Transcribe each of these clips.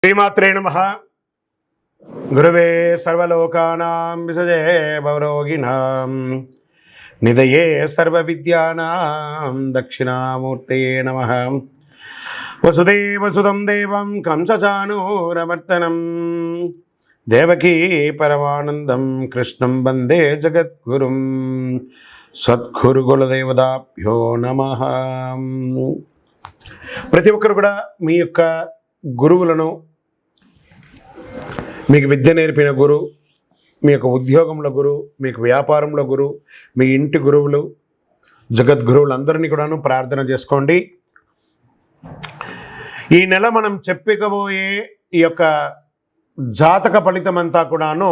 శ్రీమాత్రే నమః. గురవే సర్వలోకానాం విసజే భవరోగిణాం నిదయే సర్వవిద్యానాం దక్షిణామూర్తయే నమః. వసుదేవసుతం దేవం కంసచానూరమర్దనం దేవకీ పరమానందం కృష్ణం వందే జగద్గురుం. సద్గురుకులదేవతాభ్యో నమః. ప్రతి ఒక్కరు కూడా మీ యొక్క గురువులను, మీకు విద్య నేర్పిన గురువు, మీ యొక్క ఉద్యోగంలో గురువు, మీకు వ్యాపారంలో గురువు, మీ ఇంటి గురువులు, జగద్గురువులందరినీ కూడాను ప్రార్థన చేసుకోండి. ఈ నెల మనం చెప్పుకోబోయే ఈ యొక్క జాతక ఫలితం అంతా కూడాను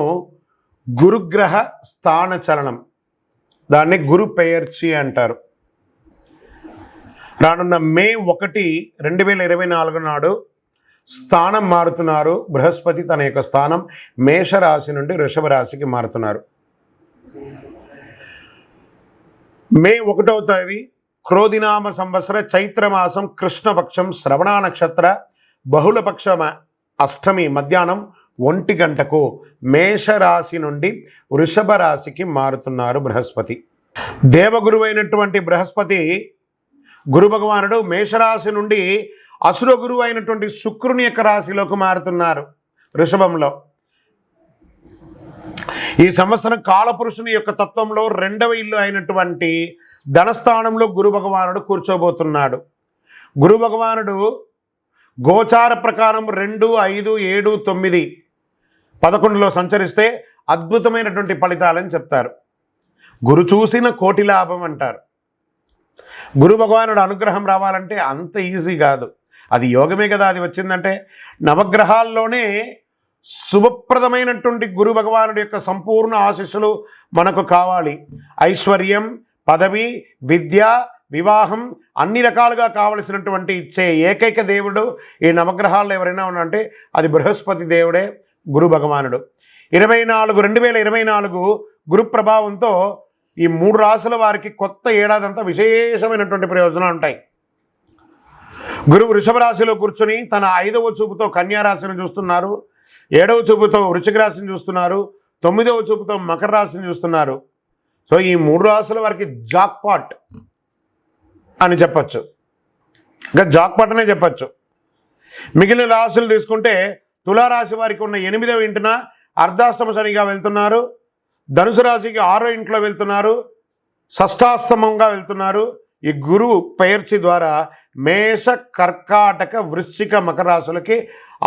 గురుగ్రహ స్థాన చలనం, దాన్ని గురు పెయర్చి అంటారు. రానున్న మే 1, 2024 నాడు స్థానం మారుతున్నారు. బృహస్పతి తన యొక్క స్థానం మేషరాశి నుండి వృషభ రాశికి మారుతున్నారు. మే 1వ తేదీ క్రోధినామ సంవత్సర చైత్రమాసం కృష్ణపక్షం శ్రవణ నక్షత్ర బహుళపక్ష అష్టమి మధ్యాహ్నం 1 గంటకు మేషరాశి నుండి వృషభ రాశికి మారుతున్నారు బృహస్పతి. దేవగురువైనటువంటి బృహస్పతి గురు భగవానుడు మేషరాశి నుండి అసుర గురువు అయినటువంటి శుక్రుని యొక్క రాశిలోకి మారుతున్నారు వృషభంలో. ఈ సంవత్సరం కాలపురుషుని యొక్క తత్వంలో 2వ ఇల్లు అయినటువంటి ధనస్థానంలో గురు భగవానుడు కూర్చోబోతున్నాడు. గురు భగవానుడు గోచార ప్రకారం 2, 5, 7, 9, 11లో సంచరిస్తే అద్భుతమైనటువంటి ఫలితాలని చెప్తారు. గురు చూసిన కోటి లాభం అంటారు. గురు భగవానుడు అనుగ్రహం రావాలంటే అంత ఈజీ కాదు, అది యోగమే కదా. అది వచ్చిందంటే నవగ్రహాల్లోనే శుభప్రదమైనటువంటి గురు భగవానుడి యొక్క సంపూర్ణ ఆశీస్సులు మనకు కావాలి. ఐశ్వర్యం, పదవి, విద్య, వివాహం అన్ని రకాలుగా కావలసినటువంటి ఇచ్చే ఏకైక దేవుడు ఈ నవగ్రహాల్లో ఎవరైనా ఉన్నారంటే అది బృహస్పతి దేవుడే, గురు భగవానుడు. 2024 గురు ప్రభావంతో ఈ 3 రాశుల వారికి కొత్త ఏడాదంతా విశేషమైనటువంటి ప్రయోజనాలు ఉంటాయి. గురువు వృషభ రాశిలో కూర్చొని తన 5వ చూపుతో కన్యా రాశిని చూస్తున్నారు, 7వ చూపుతో వృశ్చిక రాశిని చూస్తున్నారు, 9వ చూపుతో మకర రాశిని చూస్తున్నారు. సో ఈ 3 రాశుల వారికి జాక్పాట్ అని చెప్పచ్చు, ఇంకా జాక్పాట్ అనే చెప్పచ్చు. మిగిలిన రాశులు తీసుకుంటే తులారాశి వారికి ఉన్న 8వ ఇంటిన అర్ధాష్టమ శనిగా వెళ్తున్నారు, ధనుసు రాశికి 6వ ఇంట్లో వెళ్తున్నారు, షష్టాష్టమంగా వెళ్తున్నారు. ఈ గురువు పెయర్చి ద్వారా మేష, కర్కాటక, వృశ్చిక, మకర రాశులకి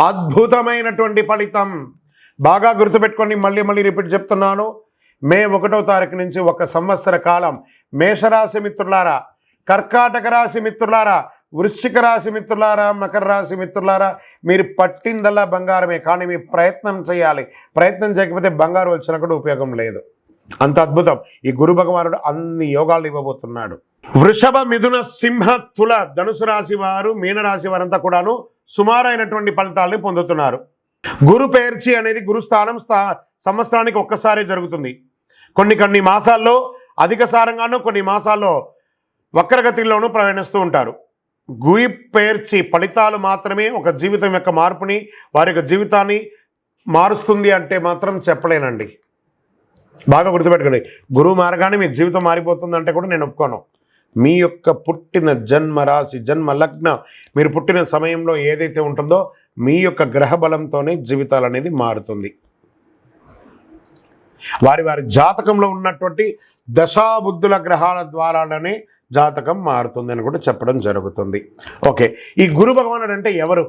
అద్భుతమైనటువంటి ఫలితం. బాగా గుర్తుపెట్టుకొని మళ్ళీ రిపీట్ చెప్తున్నాను. మే 1వ తారీఖు నుంచి 1 సంవత్సర కాలం మేషరాశి మిత్రులారా, కర్కాటక రాశి మిత్రులారా, వృశ్చిక రాశి మిత్రులారా, మకర రాశి మిత్రులారా, మీరు పట్టిందల్లా బంగారమే. కానీ మీరు ప్రయత్నం చేయాలి. ప్రయత్నం చేయకపోతే బంగారు వచ్చినా కూడా ఉపయోగం లేదు. అంత అద్భుతం ఈ గురు భగవానుడు అన్ని యోగాలు ఇవ్వబోతున్నాడు. వృషభ, మిథున, సింహ, తుల, ధనుసు రాశి వారు, మీనరాశి వారంతా కూడాను సుమారైనటువంటి ఫలితాలని పొందుతున్నారు. గురు పెయర్చి అనేది గురుస్థానం సంవత్సరానికి ఒక్కసారి జరుగుతుంది. కొన్ని మాసాల్లో అధిక సారంగానూ, కొన్ని మాసాల్లో వక్రగతిలోనూ ప్రయాణిస్తూ ఉంటారు. గురి పెయర్చి ఫలితాలు మాత్రమే ఒక జీవితం యొక్క మార్పుని, వారి యొక్క జీవితాన్ని మారుస్తుంది అంటే మాత్రం చెప్పలేనండి. బాగా గుర్తుపెట్టుకోండి, గురువు మారగానే మీ జీవితం మారిపోతుందంటే కూడా నేను ఒప్పుకోను. మీ యొక్క పుట్టిన జన్మ రాశి, జన్మ లగ్నం, మీరు పుట్టిన సమయంలో ఏదైతే ఉంటుందో మీ యొక్క గ్రహ బలంతోనే జీవితాలు అనేది మారుతుంది. వారి జాతకంలో ఉన్నటువంటి దశాబుద్ధుల గ్రహాల ద్వారానే జాతకం మారుతుంది అని కూడా చెప్పడం జరుగుతుంది. ఓకే, ఈ గురు భగవానుడు అంటే ఎవరు?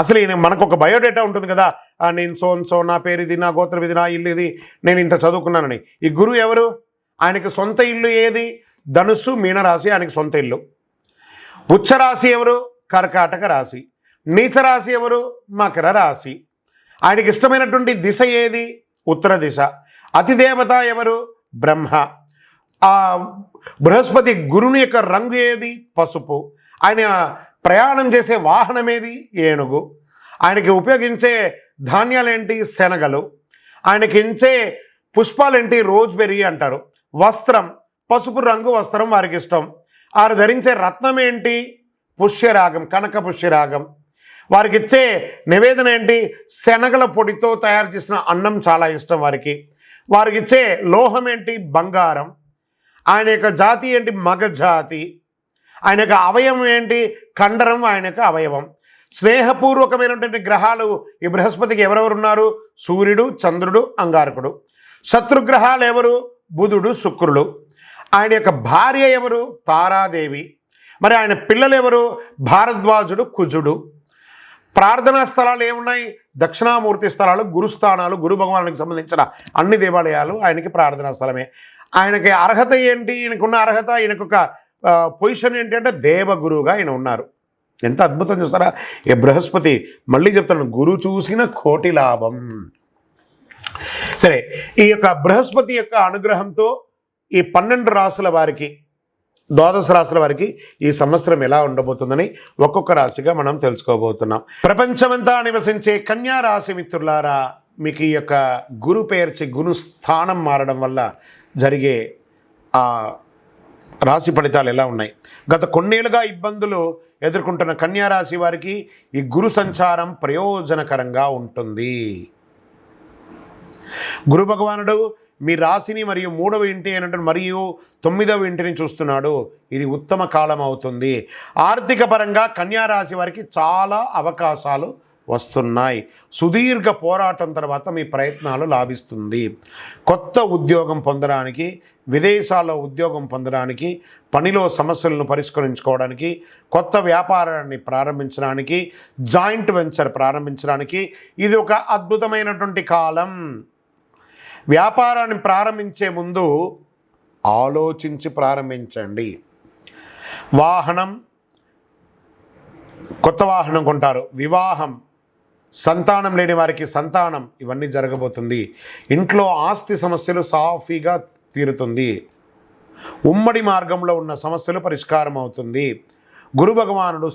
అసలు ఈయన మనకు ఒక బయోడేటా ఉంటుంది కదా, నేను సో నా పేరు ఇది, నా గోత్రం ఇది, నా ఇల్లు ఇది, నేను ఇంత చదువుకున్నానని. ఈ గురువు ఎవరు? ఆయనకి సొంత ఇల్లు ఏది? ధనుస్సు, మీనరాశి ఆయనకి సొంత ఇల్లు. ఉచ్చరాశి ఎవరు? కర్కాటక రాశి. నీచరాశి ఎవరు? మకర రాశి. ఆయనకి ఇష్టమైనటువంటి దిశ ఏది? ఉత్తర దిశ. అతిదేవత ఎవరు? బ్రహ్మ. ఆ బృహస్పతి గురుని యొక్క రంగు ఏది? పసుపు. ఆయన ప్రయాణం చేసే వాహనం ఏది? ఏనుగు. ఆయనకి ఉపయోగించే ధాన్యాలేంటి? శనగలు. ఆయనకి ఇచ్చే పుష్పాలేంటి? రోజ్బెర్రీ అంటారు. వస్త్రం పసుపు రంగు వస్త్రం వారికి ఇష్టం. వారు ధరించే రత్నం ఏంటి? పుష్యరాగం, కనక పుష్యరాగం. వారికి ఇచ్చే నివేదన ఏంటి? శనగల పొడితో తయారు చేసిన అన్నం చాలా ఇష్టం వారికి. వారికి ఇచ్చే లోహం ఏంటి? బంగారం. ఆయన యొక్క జాతి ఏంటి? మగ జాతి. ఆయన యొక్క అవయవం ఏంటి? కండరం ఆయన యొక్క అవయవం. స్నేహపూర్వకమైనటువంటి గ్రహాలు ఈ బృహస్పతికి ఎవరెవరు ఉన్నారు? సూర్యుడు, చంద్రుడు, అంగారకుడు. శత్రుగ్రహాలు ఎవరు? బుధుడు, శుక్రుడు. ఆయన యొక్క భార్య ఎవరు? తారాదేవి. మరి ఆయన పిల్లలు ఎవరు? భారద్వాజుడు, కుజుడు. ప్రార్థనా స్థలాలు ఏమున్నాయి? దక్షిణామూర్తి స్థలాలు, గురుస్థానాలు, గురు భగవానునికి సంబంధించిన అన్ని దేవాలయాలు ఆయనకి ప్రార్థనా స్థలమే. ఆయనకి అర్హత ఏంటి? ఈయనకున్న అర్హత, ఈయనకొక పొజిషన్ ఏంటి అంటే దేవగురువుగా ఆయన ఉన్నారు. ఎంత అద్భుతం చూస్తారా ఈ బృహస్పతి. మళ్ళీ చెప్తాను, గురు చూసిన కోటి లాభం. సరే, ఈ యొక్క బృహస్పతి యొక్క అనుగ్రహంతో ఈ 12 రాసుల వారికి, ద్వాదశ రాశుల వారికి ఈ సంవత్సరం ఎలా ఉండబోతుందని ఒక్కొక్క రాశిగా మనం తెలుసుకోబోతున్నాం. ప్రపంచమంతా నివసించే కన్యా రాశి మిత్రులారా, మీకు ఈ యొక్క గురు పేర్చి గురు స్థానం మారడం వల్ల జరిగే ఆ రాశి ఫలితాలు ఎలా ఉన్నాయి? గత కొన్నేళ్ళుగా ఇబ్బందులు ఎదుర్కొంటున్న కన్యా రాశి వారికి ఈ గురు సంచారం ప్రయోజనకరంగా ఉంటుంది. గురు భగవానుడు మీ రాశిని మరియు 3వ ఇంటి అయినటువంటి మరియు 9వ ఇంటిని చూస్తున్నాడు. ఇది ఉత్తమ కాలం అవుతుంది. ఆర్థిక పరంగా కన్యా రాశి వారికి చాలా అవకాశాలు వస్తున్నాయి. సుదీర్ఘ పోరాటం తర్వాత మీ ప్రయత్నాలు లాభిస్తుంది. కొత్త ఉద్యోగం పొందడానికి, విదేశాల్లో ఉద్యోగం పొందడానికి, పనిలో సమస్యలను పరిష్కరించుకోవడానికి, కొత్త వ్యాపారాన్ని ప్రారంభించడానికి, జాయింట్ వెంచర్ ప్రారంభించడానికి ఇది ఒక అద్భుతమైనటువంటి కాలం. వ్యాపారాన్ని ప్రారంభించే ముందు ఆలోచించి ప్రారంభించండి. వాహనం, కొత్త వాహనం కొంటారు. వివాహం, సంతానం లేని వారికి సంతానం, ఇవన్నీ జరగబోతుంది. ఇంట్లో ఆస్తి సమస్యలు సాఫీగా తీరుతుంది. ఉమ్మడి మార్గంలో ఉన్న సమస్యలు పరిష్కారం అవుతుంది. గురు భగవానుడు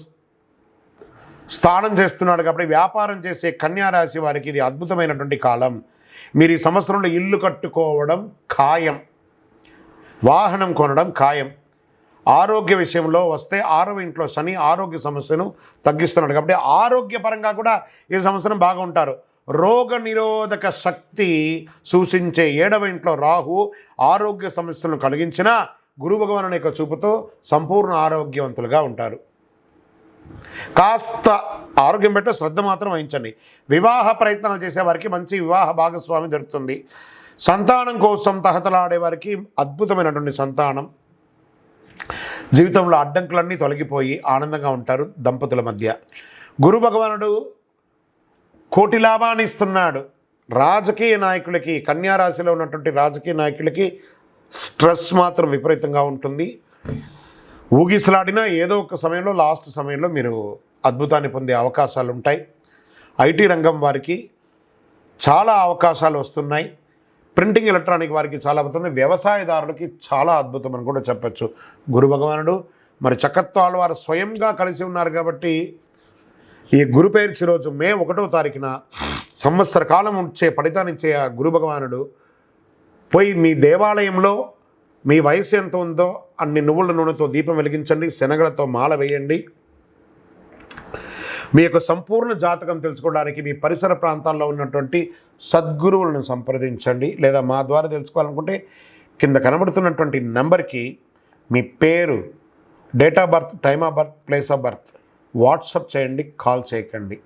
స్థానం చేస్తున్నాడు కాబట్టి వ్యాపారం చేసే కన్యా రాశి వారికి ఇది అద్భుతమైనటువంటి కాలం. మీరు ఈ సంవత్సరంలో ఇల్లు కట్టుకోవడం ఖాయం, వాహనం కొనడం ఖాయం. ఆరోగ్య విషయంలో వస్తే 6వ ఇంట్లో శని ఆరోగ్య సమస్యను తగ్గిస్తున్నాడు కాబట్టి ఆరోగ్యపరంగా కూడా ఈ సంవత్సరం బాగా ఉంటారు. రోగ నిరోధక శక్తి సూచించే 7వ ఇంట్లో రాహు ఆరోగ్య సమస్యలను కలిగించిన గురు భగవానుని యొక్క చూపుతో సంపూర్ణ ఆరోగ్యవంతులుగా ఉంటారు. కాస్త ఆరోగ్యం బట్టే శ్రద్ధ మాత్రం వహించండి. వివాహ ప్రయత్నాలు చేసేవారికి మంచి వివాహ భాగస్వామి దొరుకుతుంది. సంతానం కోసం తహతలాడే వారికి అద్భుతమైనటువంటి సంతానం. జీవితంలో అడ్డంకులన్నీ తొలగిపోయి ఆనందంగా ఉంటారు దంపతుల మధ్య. గురు భగవానుడు కోటి లాభాన్ని ఇస్తున్నాడు. రాజకీయ నాయకులకి, కన్యా రాశిలో ఉన్నటువంటి రాజకీయ నాయకులకి స్ట్రెస్ మాత్రం విపరీతంగా ఉంటుంది. ఊగిసలాడినా ఏదో ఒక సమయంలో, లాస్ట్ సమయంలో మీరు అద్భుతాన్ని పొందే అవకాశాలు ఉంటాయి. ఐటీ రంగం వారికి చాలా అవకాశాలు వస్తున్నాయి. ప్రింటింగ్ ఎలక్ట్రానిక్ వారికి చాలా అద్భుతం. వ్యవసాయదారులకి చాలా అద్భుతం అని కూడా చెప్పచ్చు. గురు భగవానుడు మరి చక్కత్వాలు వారు స్వయంగా కలిసి ఉన్నారు కాబట్టి ఈ గురు పేర్చి రోజు మే 1వ తారీఖున సంవత్సర కాలం వచ్చే ఫలితాన్ని ఇచ్చే ఆ గురు భగవానుడు పోయి మీ దేవాలయంలో మీ వయసు ఎంత ఉందో అన్ని నువ్వుల నూనెతో దీపం వెలిగించండి, శనగలతో మాల వేయండి. మీ యొక్క సంపూర్ణ జాతకం తెలుసుకోవడానికి మీ పరిసర ప్రాంతాల్లో ఉన్నటువంటి సద్గురువులను సంప్రదించండి. లేదా మా ద్వారా తెలుసుకోవాలనుకుంటే కింద కనబడుతున్నటువంటి నెంబర్కి మీ పేరు, date of birth, time of birth, place of birth WhatsApp చేయండి, కాల్ చేయకండి.